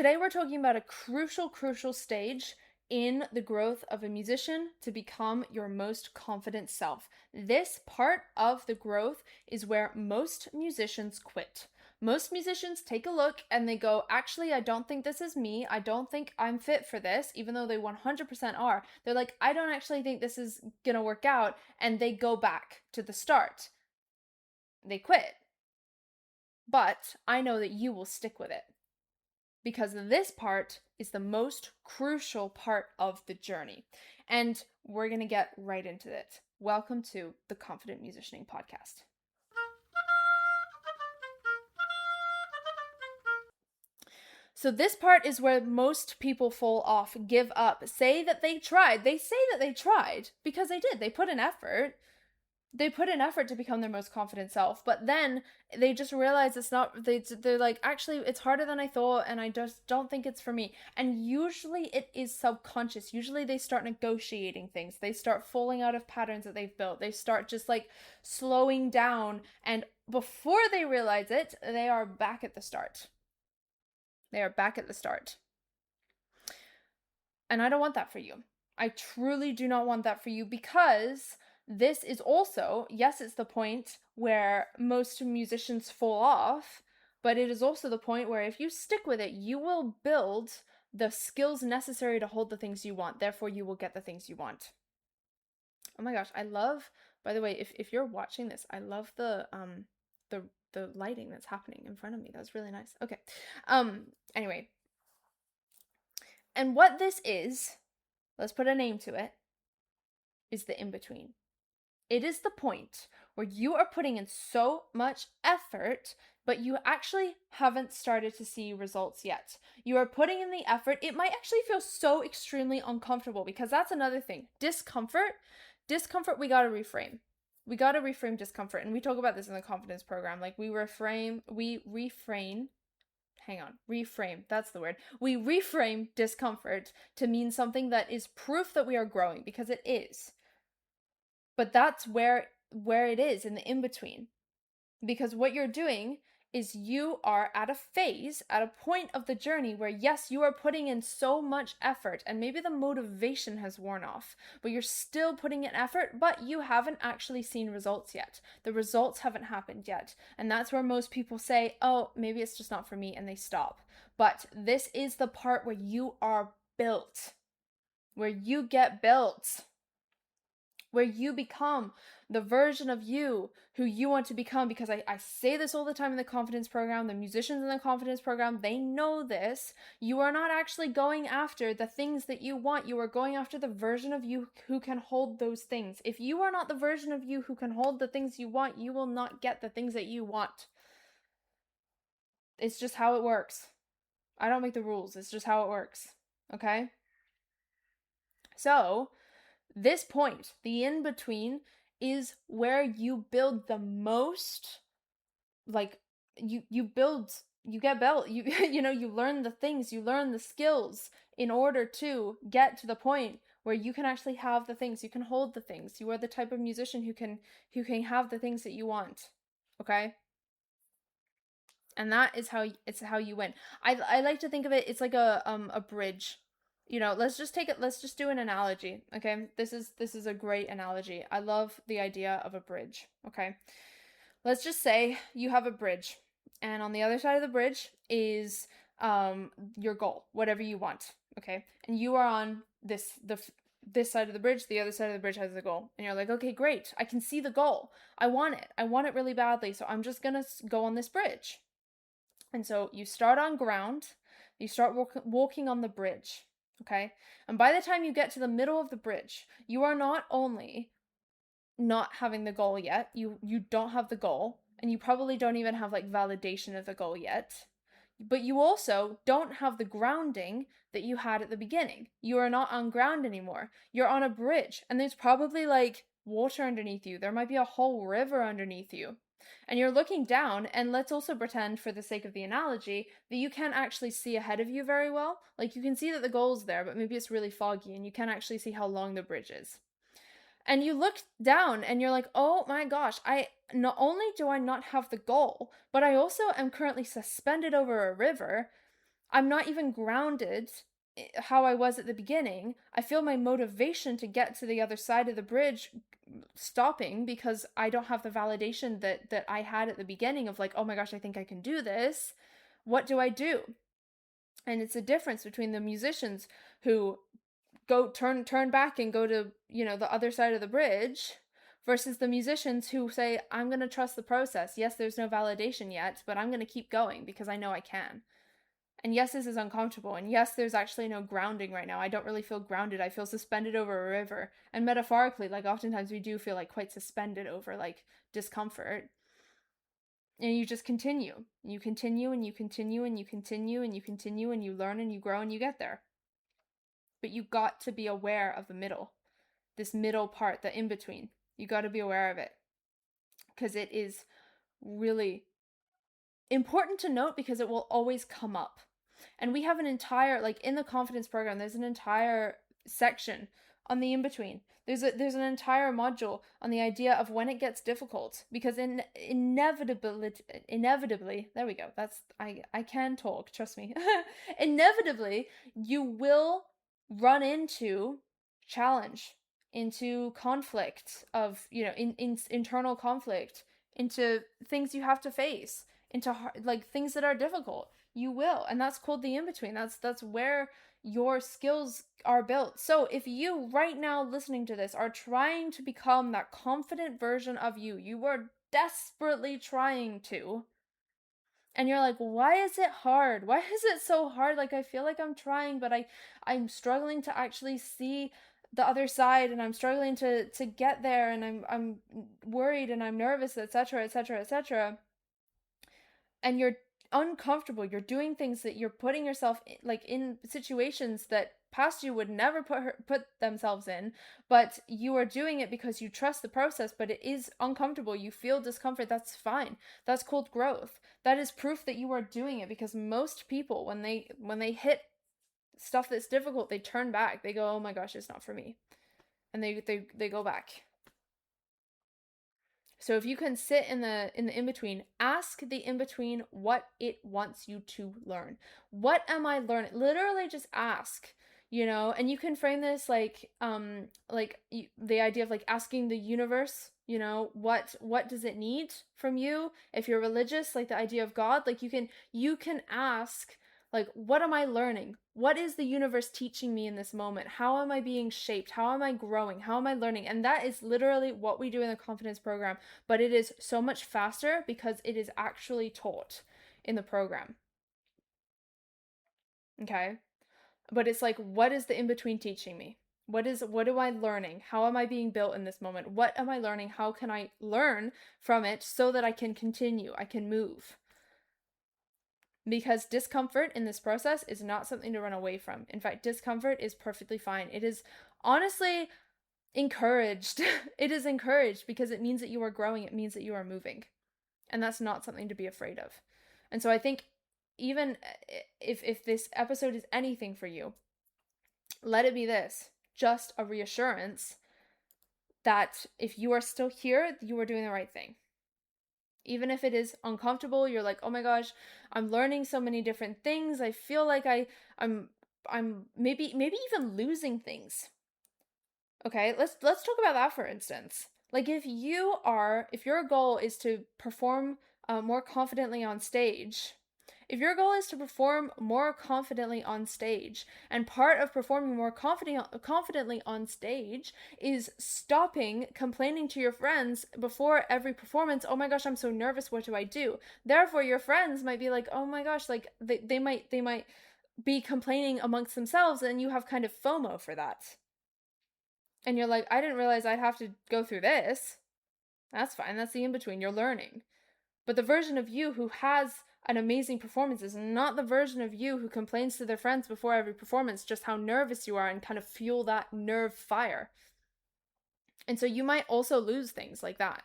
Today we're talking about a crucial stage in the growth of a musician to become your most confident self. This part of the growth is where most musicians quit. Most musicians take a look and they go, actually, I don't think this is me. I don't think I'm fit for this, even though they 100% are. They're like, I don't actually think this is going to work out. And they go back to the start. They quit. But I know that you will stick with it, because this part is the most crucial part of the journey. And we're going to get right into it. Welcome to the Confident Musicianing Podcast. So this part is where most people fall off, give up, say that they tried. They say that they tried because they did. They put an effort. They put an effort to become their most confident self, but then they just realize it's not, they're like, actually, it's harder than I thought, and I just don't think it's for me. And usually it is subconscious. Usually they start negotiating things. They start falling out of patterns that they've built. They start just like slowing down, and before they realize it, they are back at the start. They are back at the start. And I don't want that for you. I truly do not want that for you, because this is also, yes, it's the point where most musicians fall off, but it is also the point where if you stick with it, you will build the skills necessary to hold the things you want. Therefore, you will get the things you want. Oh my gosh, I love, by the way, if you're watching this, I love the lighting that's happening in front of me. That's really nice. Okay. Anyway. And what this is, let's put a name to it, is the in-between. It is the point where you are putting in so much effort, but you actually haven't started to see results yet. You are putting in the effort. It might actually feel so extremely uncomfortable, because that's another thing. Discomfort, we got to reframe. We got to reframe discomfort. And we talk about this in the confidence program. Like reframe, that's the word. We reframe discomfort to mean something that is proof that we are growing, because it is. But that's where it is, in the in-between. Because what you're doing is you are at a phase, at a point of the journey where, yes, you are putting in so much effort, and maybe the motivation has worn off, but you're still putting in effort, but you haven't actually seen results yet. The results haven't happened yet. And that's where most people say, oh, maybe it's just not for me, and they stop. But this is the part where you are built, where you get built, where you become the version of you who you want to become. Because I say this all the time in the confidence program. The musicians in the confidence program, they know this. You are not actually going after the things that you want. You are going after the version of you who can hold those things. If you are not the version of you who can hold the things you want, you will not get the things that you want. It's just how it works. I don't make the rules. It's just how it works. Okay? So this point, the in-between, is where you build the most, like, you get built, you learn the things, you learn the skills in order to get to the point where you can actually have the things, you can hold the things. You are the type of musician who can have the things that you want. Okay? And that is how you win. I like to think of it, it's like a bridge. Let's just do an analogy, okay? This is a great analogy. I love the idea of a bridge, okay? Let's just say you have a bridge, and on the other side of the bridge is your goal, whatever you want, okay? And you are on this side of the bridge, the other side of the bridge has the goal. And you're like, okay, great. I can see the goal. I want it really badly, so I'm just gonna go on this bridge. And so you start on ground, you start walking on the bridge. Okay? And by the time you get to the middle of the bridge, you are not only not having the goal yet, you don't have the goal, and you probably don't even have like validation of the goal yet, but you also don't have the grounding that you had at the beginning. You are not on ground anymore. You're on a bridge, and there's probably like water underneath you. There might be a whole river underneath you. And you're looking down, and let's also pretend, for the sake of the analogy, that you can't actually see ahead of you very well. Like, you can see that the goal's there, but maybe it's really foggy, and you can't actually see how long the bridge is. And you look down, and you're like, oh my gosh, not only do I not have the goal, but I also am currently suspended over a river. I'm not even grounded how I was at the beginning. I feel my motivation to get to the other side of the bridge stopping because I don't have the validation that I had at the beginning of like, oh my gosh, I think I can do this. What do I do? And it's a difference between the musicians who go turn back and go to, the other side of the bridge versus the musicians who say, I'm going to trust the process. Yes, there's no validation yet, but I'm going to keep going because I know I can. And yes, this is uncomfortable. And yes, there's actually no grounding right now. I don't really feel grounded. I feel suspended over a river. And metaphorically, like oftentimes we do feel like quite suspended over like discomfort. And you just continue. You continue and you continue and you continue and you continue and you learn and you grow and you get there. But you got to be aware of the middle, this middle part, the in between. You got to be aware of it because it is really important to note because it will always come up. And we have an entire, like in the confidence program, there's an entire section on the in between. There's an entire module on the idea of when it gets difficult because inevitably, there we go. That's I can talk, trust me. Inevitably, you will run into challenge, into conflict of, in internal conflict, into things you have to face, into like things that are difficult. You will, and that's called the in-between. That's where your skills are built. So if you right now listening to this are trying to become that confident version of you, you are desperately trying to, and you're like, why is it hard? Why is it so hard? Like I feel like I'm trying, but I'm struggling to actually see the other side, and I'm struggling to get there, and I'm worried and I'm nervous, etc., etc., etc. And you're uncomfortable. You're doing things that you're putting yourself in situations that past you would never put themselves in, but you are doing it because you trust the process, but it is uncomfortable. You feel discomfort. That's fine. That's called growth. That is proof that you are doing it, because most people, when they hit stuff that's difficult, they turn back. They go, oh my gosh, it's not for me. And they go back. So if you can sit in the in-between, ask the in-between what it wants you to learn. What am I learning? Literally just ask, and you can frame this like the idea of like asking the universe, what does it need from you? If you're religious, like the idea of God, like you can ask, like, what am I learning? What is the universe teaching me in this moment? How am I being shaped? How am I growing? How am I learning? And that is literally what we do in the confidence program, but it is so much faster because it is actually taught in the program. Okay? But it's like, what is the in-between teaching me? What am I learning? How am I being built in this moment? What am I learning? How can I learn from it so that I can continue? I can move. Because discomfort in this process is not something to run away from. In fact, discomfort is perfectly fine. It is honestly encouraged. It is encouraged because it means that you are growing. It means that you are moving. And that's not something to be afraid of. And so I think even if this episode is anything for you, let it be this, just a reassurance that if you are still here, you are doing the right thing. Even if it is uncomfortable, you're like, oh my gosh, I'm learning so many different things. I feel like I'm maybe even losing things. Okay, let's talk about that, for instance. Like if your goal is to perform more confidently on stage, if your goal is to perform more confidently on stage, and part of performing more confidently on stage is stopping complaining to your friends before every performance, oh my gosh, I'm so nervous, what do I do? Therefore, your friends might be like, oh my gosh, like they might be complaining amongst themselves, and you have kind of FOMO for that. And you're like, I didn't realize I'd have to go through this. That's fine, that's the in-between, you're learning. But the version of you who has an amazing performance is not the version of you who complains to their friends before every performance just how nervous you are and kind of fuel that nerve fire. And so you might also lose things like that.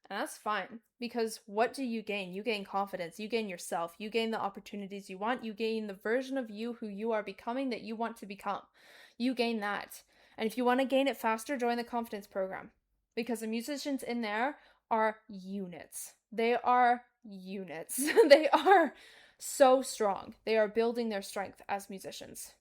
And that's fine, because what do you gain? You gain confidence, you gain yourself, you gain the opportunities you want, you gain the version of you who you are becoming that you want to become. You gain that. And if you want to gain it faster, join the confidence program, because the musicians in there are units. They are units. They are so strong. They are building their strength as musicians.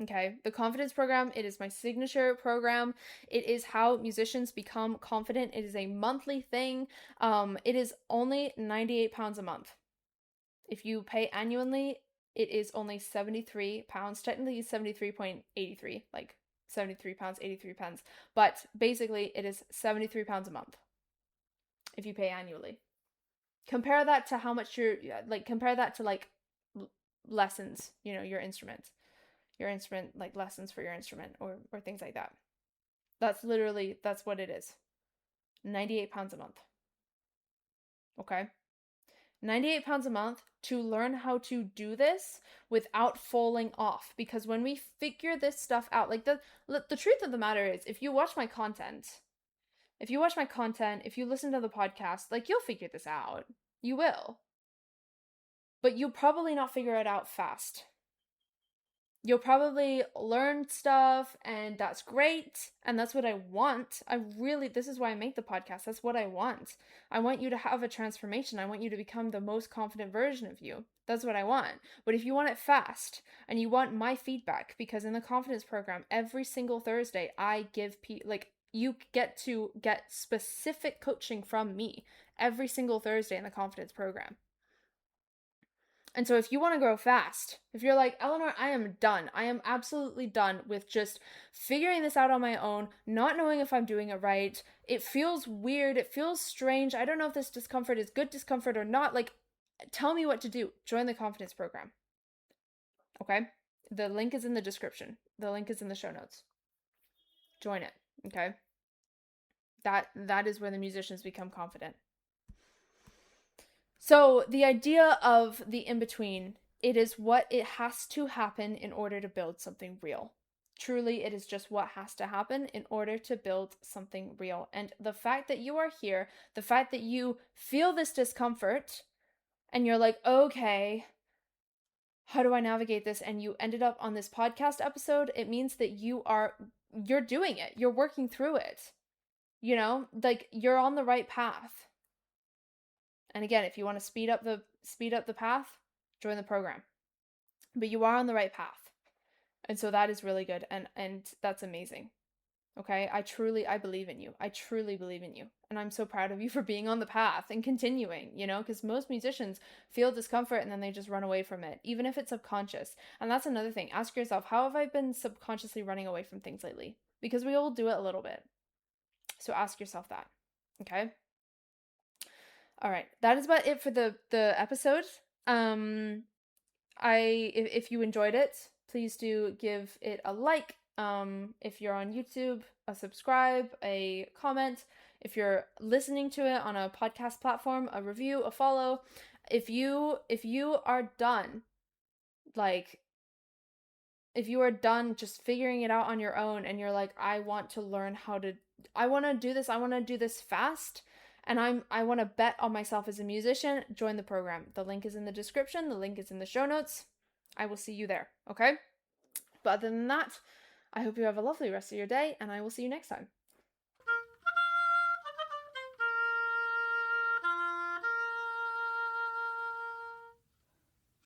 Okay, the confidence program, it is my signature program. It is how musicians become confident. It is a monthly thing. It is only £98 a month. If you pay annually, it is only £73. Technically, 73.83, like £73.83. But basically, it is £73 a month if you pay annually. Compare that to how much compare that to like lessons, your instrument, like lessons for your instrument or things like that. That's what it is. £98 a month. Okay. £98 a month to learn how to do this without falling off. Because when we figure this stuff out, like the truth of the matter is, if you watch my content, if you listen to the podcast, like you'll figure this out. You will. But you'll probably not figure it out fast. You'll probably learn stuff, and that's great, and that's what I want. This is why I make the podcast. That's what I want. I want you to have a transformation. I want you to become the most confident version of you. That's what I want. But if you want it fast, and you want my feedback, because in the confidence program, every single Thursday, I give you get to get specific coaching from me every single Thursday in the confidence program. And so if you want to grow fast, if you're like, Eleanor, I am done. I am absolutely done with just figuring this out on my own, not knowing if I'm doing it right. It feels weird. It feels strange. I don't know if this discomfort is good discomfort or not. Like, tell me what to do. Join the confidence program. Okay? The link is in the description. The link is in the show notes. Join it. Okay? That is where the musicians become confident. So the idea of the in-between, it is what it has to happen in order to build something real. Truly, it is just what has to happen in order to build something real. And the fact that you are here, the fact that you feel this discomfort, and you're like, okay, how do I navigate this? And you ended up on this podcast episode, it means that you're doing it. You're working through it. Like you're on the right path. And again, if you want to speed up the path, join the program. But you are on the right path. And so that is really good, and that's amazing. Okay? I believe in you. I truly believe in you. And I'm so proud of you for being on the path and continuing, because most musicians feel discomfort and then they just run away from it, even if it's subconscious. And that's another thing. Ask yourself, how have I been subconsciously running away from things lately? Because we all do it a little bit. So ask yourself that. Okay? All right, that is about it for the episode. If you enjoyed it, please do give it a like. If you're on YouTube, a subscribe, a comment. If you're listening to it on a podcast platform, a review, a follow. If you are done, if you are done just figuring it out on your own, and you're like, I want to do this fast, and I want to bet on myself as a musician, join the program. The link is in the description. The link is in the show notes. I will see you there, okay? But other than that, I hope you have a lovely rest of your day, and I will see you next time.